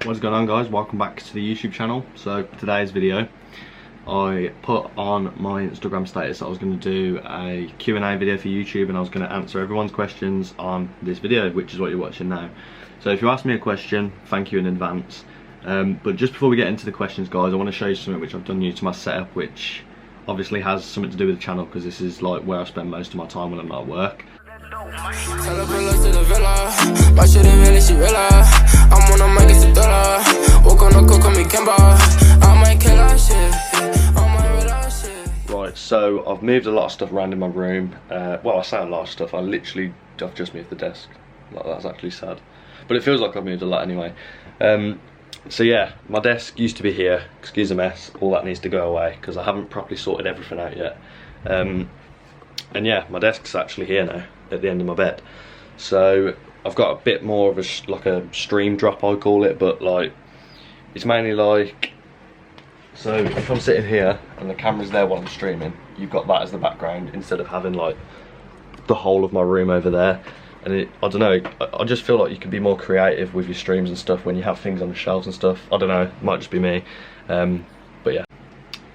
What's going on, guys? Welcome back to the YouTube channel. So today's video, I put on my Instagram status that I was going to do a Q&A video for YouTube, and I was going to answer everyone's questions on this video, which is what you're watching now. So if you ask me a question, thank you in advance. But just before we get into the questions, guys, I want to show you something which I've done new to my setup, which obviously has something to do with the channel, because this is like where I spend most of my time when I'm not at work. Right, so I've moved a lot of stuff around in my room. Well, I say a lot of stuff. I've just moved the desk. Like, that's actually sad, but it feels like I've moved a lot anyway. So yeah, my desk used to be here. Excuse the mess. All that needs to go away because I haven't properly sorted everything out yet. And yeah, my desk's actually here now at the end of my bed. So I've got a bit more of a stream drop, I call it, but like it's mainly like, so if I'm sitting here and the camera's there while I'm streaming, you've got that as the background instead of having like the whole of my room over there. And I don't know, I just feel like you can be more creative with your streams and stuff when you have things on the shelves and stuff. I don't know, it might just be me, but yeah.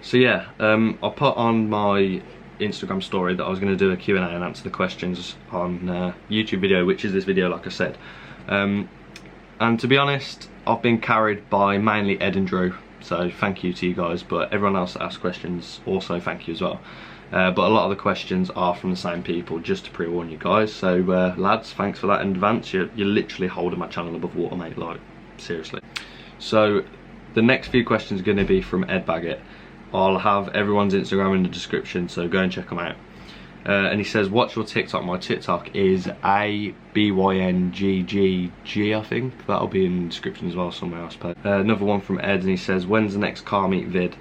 So yeah, I put on my Instagram story that I was going to do a Q&A and answer the questions on YouTube video, which is this video, like I said. And to be honest, I've been carried by mainly Ed and Drew, so thank you to you guys, but everyone else that asked questions, also thank you as well. But a lot of the questions are from the same people, just to pre-warn you guys. So lads, thanks for that in advance. You're literally holding my channel above water, mate, like seriously. So the next few questions are going to be from Ed Baggett. I'll have everyone's Instagram in the description, so go and check them out. And he says, what's your TikTok? My TikTok is ABYNGGG, I think. That'll be in the description as well somewhere, I suppose. Another one from Ed, and he says, when's the next car meet vid?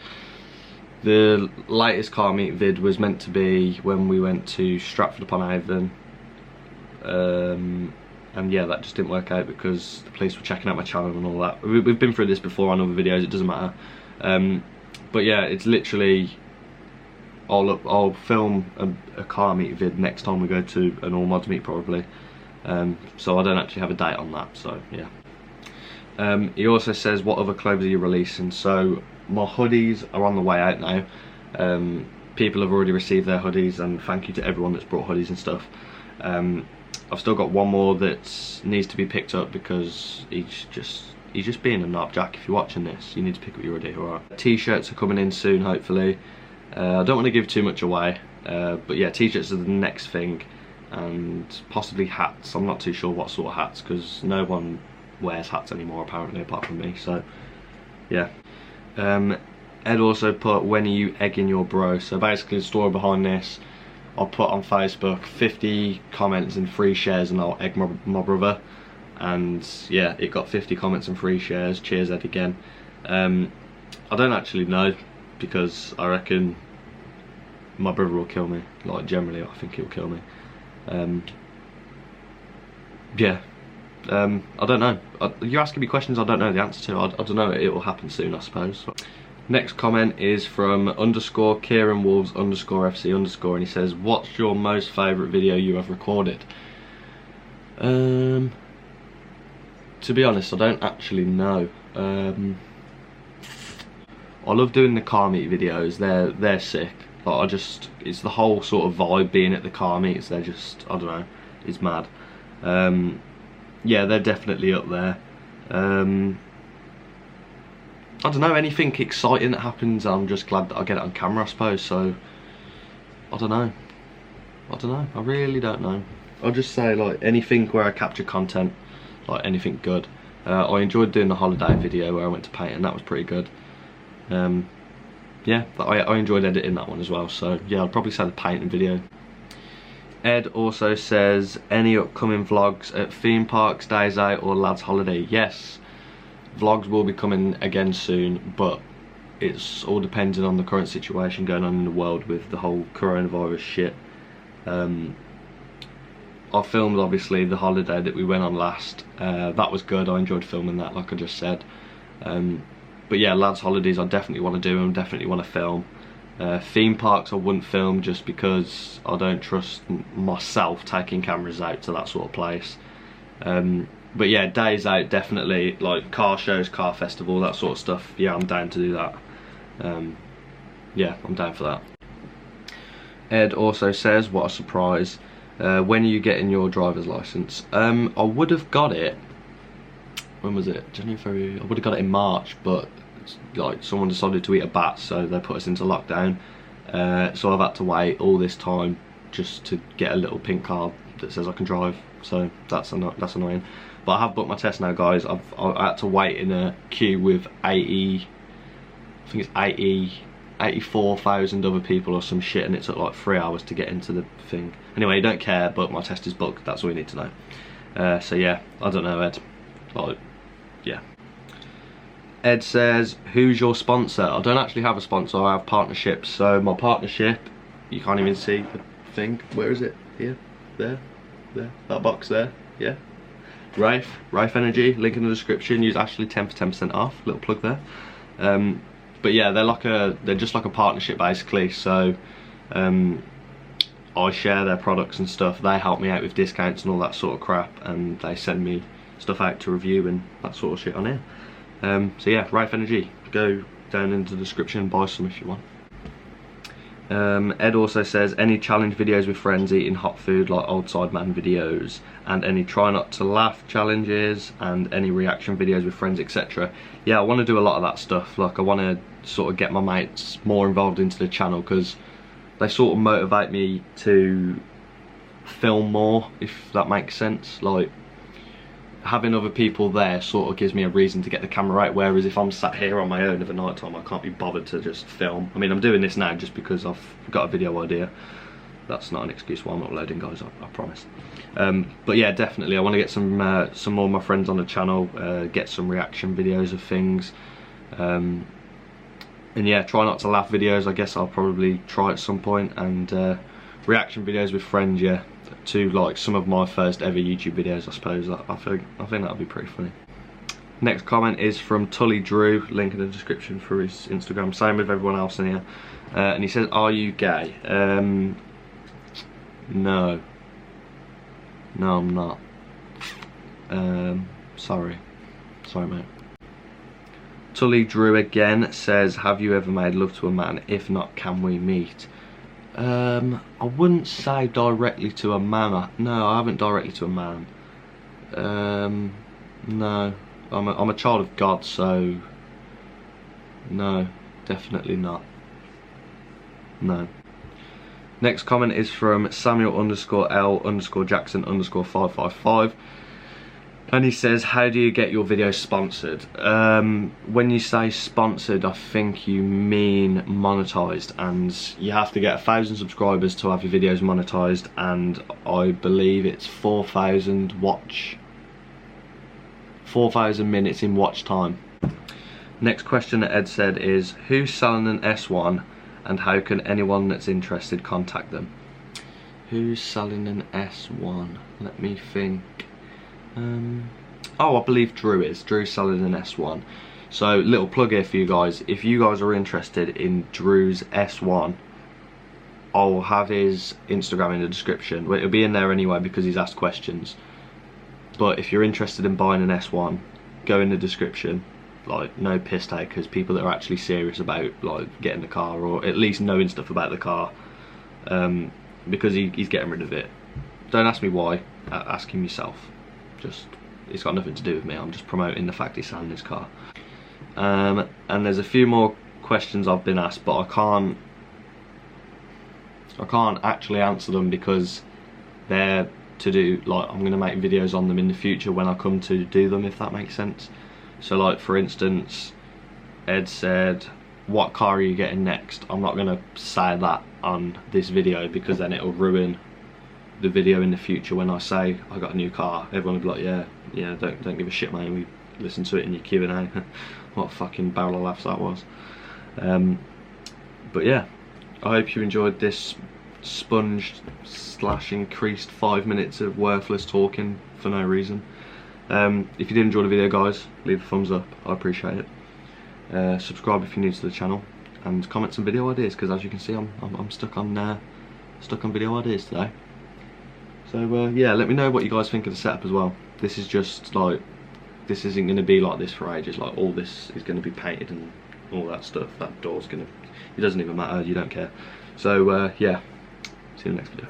The latest car meet vid was meant to be when we went to Stratford-upon-Avon. And yeah, that just didn't work out because the police were checking out my channel and all that. We've been through this before on other videos, it doesn't matter. But yeah, it's literally, I'll film a car meet vid next time we go to an all mods meet probably. So I don't actually have a date on that, so yeah. He also says, what other clothes are you releasing? So my hoodies are on the way out now. People have already received their hoodies, and thank you to everyone that's brought hoodies and stuff. I've still got one more that needs to be picked up because he's just being a knob. Jack, if you're watching this, you need to pick up your hoodie, alright? T-shirts are coming in soon, hopefully. I don't want to give too much away, but yeah, t-shirts are the next thing, and possibly hats. I'm not too sure what sort of hats, because no one wears hats anymore apparently, apart from me, so yeah. Ed also put, when are you egging your bro? So basically the story behind this, I'll put on Facebook 50 comments and 3 shares and I'll egg my brother. And yeah, it got 50 comments and 3 shares. Cheers, Ed, again. I don't actually know, because I reckon my brother will kill me. Like, generally I think he'll kill me. Yeah, I don't know. You're asking me questions I don't know the answer to. I don't know, it will happen soon, I suppose. Next comment is from _Kieran Wolves _FC_, and he says, what's your most favourite video you have recorded? To be honest, I don't actually know. I love doing the car meet videos. They're sick. Like, it's the whole sort of vibe being at the car meets. They're just, I don't know, it's mad. Yeah, they're definitely up there. I don't know, anything exciting that happens, I'm just glad that I get it on camera, I suppose. So I don't know. I really don't know. I'll just say, like, anything where I capture content, like anything good. I enjoyed doing the holiday video where I went to paint, and that was pretty good. Yeah, I enjoyed editing that one as well, so yeah, I'd probably say the painting video. Ed also says, any upcoming vlogs at theme parks, days out, or lads holiday? Yes, vlogs will be coming again soon, but it's all depending on the current situation going on in the world with the whole coronavirus shit. I filmed obviously the holiday that we went on last. That was good. I enjoyed filming that, like I just said. But yeah, lads holidays I definitely want to do and definitely want to film. Theme parks I wouldn't film just because I don't trust myself taking cameras out to that sort of place. But yeah, days out, definitely, like car shows, car festival, that sort of stuff. Yeah, I'm down to do that. Yeah, I'm down for that. Ed also says, what a surprise, when are you getting your driver's license? I would have got it, when was it, January, February? I would have got it in March, but like someone decided to eat a bat, so they put us into lockdown. So I've had to wait all this time just to get a little pink card that says I can drive, so that's annoying. But I have booked my test now, guys. I had to wait in a queue with 84,000 other people or some shit, and it took like 3 hours to get into the thing. Anyway, you don't care, but my test is booked, that's all you need to know. So yeah, I don't know, Ed. Like, yeah. Ed says, who's your sponsor? I don't actually have a sponsor, I have partnerships. So my partnership, you can't even see the thing. Where is it? Here? There? There? That box there? Yeah? Rife Energy, link in the description. Use Ashley 10 for 10% off. Little plug there. But yeah, they're just like a partnership basically. So I share their products and stuff. They help me out with discounts and all that sort of crap, and they send me stuff out to review and that sort of shit on here. So yeah, Rife Energy, go down into the description and buy some if you want. Ed also says, any challenge videos with friends eating hot food like old sideman videos, and any try not to laugh challenges, and any reaction videos with friends, etc. Yeah, I want to do a lot of that stuff. Like, I want to sort of get my mates more involved into the channel, because they sort of motivate me to film more, if that makes sense. Like, having other people there sort of gives me a reason to get the camera out, whereas if I'm sat here on my own at night time, I can't be bothered to just film. I mean, I'm doing this now just because I've got a video idea. That's not an excuse why I'm not loading, guys, I promise. But yeah, definitely I want to get some more of my friends on the channel, get some reaction videos of things, and yeah, try not to laugh videos, I guess I'll probably try at some point, and reaction videos with friends, yeah, to like some of my first ever YouTube videos, I suppose. I think that'll be pretty funny. Next comment is from Tully Drew, link in the description for his Instagram, same with everyone else in here, and he says, are you gay? No, I'm not. Sorry mate. Tully Drew again says, have you ever made love to a man? If not, can we meet? I wouldn't say directly to a man. No, I haven't directly to a man. No, I'm a child of God, so no, definitely not. No. Next comment is from Samuel_L_Jackson_555, and he says, how do you get your videos sponsored? When you say sponsored, I think you mean monetized, and you have to get 1,000 subscribers to have your videos monetized, and I believe it's 4,000 minutes in watch time. Next question that Ed said is, who's selling an S1, and how can anyone that's interested contact them? Who's selling an S1? Let me think. Oh, I believe Drew is. Drew's selling an S1. So, little plug here for you guys. If you guys are interested in Drew's S1, I'll have his Instagram in the description. Well, it'll be in there anyway because he's asked questions. But if you're interested in buying an S1, go in the description. Like, no piss takers, people that are actually serious about like getting the car, or at least knowing stuff about the car, because he's getting rid of it. Don't ask me why, ask him yourself. Just, it's got nothing to do with me, I'm just promoting the fact he's selling his car. And there's a few more questions I've been asked, but I can't actually answer them because they're to do, like, I'm going to make videos on them in the future when I come to do them, if that makes sense. So, like, for instance, Ed said, what car are you getting next? I'm not going to say that on this video because then it'll ruin the video in the future. When I say I got a new car, everyone will be like, yeah, don't give a shit, mate, we listen to it in your Q&A. What a fucking barrel of laughs that was. But yeah, I hope you enjoyed this sponge/increased 5 minutes of worthless talking for no reason. If you did enjoy the video, guys, leave a thumbs up, I appreciate it. Subscribe if you're new to the channel, and comment some video ideas, because as you can see, I'm stuck on video ideas today. So yeah, let me know what you guys think of the setup as well. This is just like, this isn't going to be like this for ages. Like, all this is going to be painted and all that stuff. That door's going to, it doesn't even matter, you don't care. So yeah, see you in the next video.